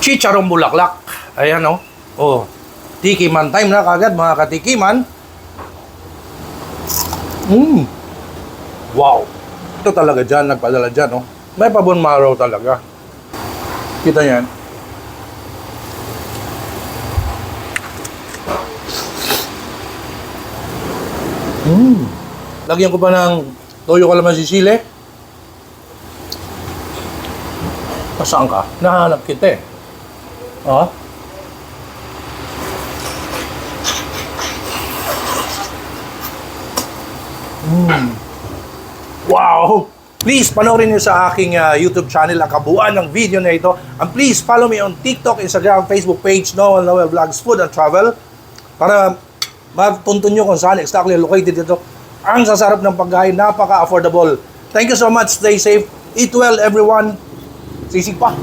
Chicharong bulaklak. Ayan o. Oh. Tikiman time na kagad mga katikiman. Wow. Ito talaga dyan, nagpadala dyan, oh. May pabon maraw talaga. Kita yan. Lagyan ko pa ng toyo kalamansi sili. Saan ka? Nahanap kita eh. Oh. Wow! Please, panoorin niyo sa aking YouTube channel ang kabuuan ng video na ito. And please, follow me on TikTok, Instagram, Facebook page, Noel Vlogs Food and Travel para matuntun nyo kung saan exactly located ito. Ang sasarap ng pagkain, napaka-affordable. Thank you so much. Stay safe. Eat well, everyone. Sisig pa.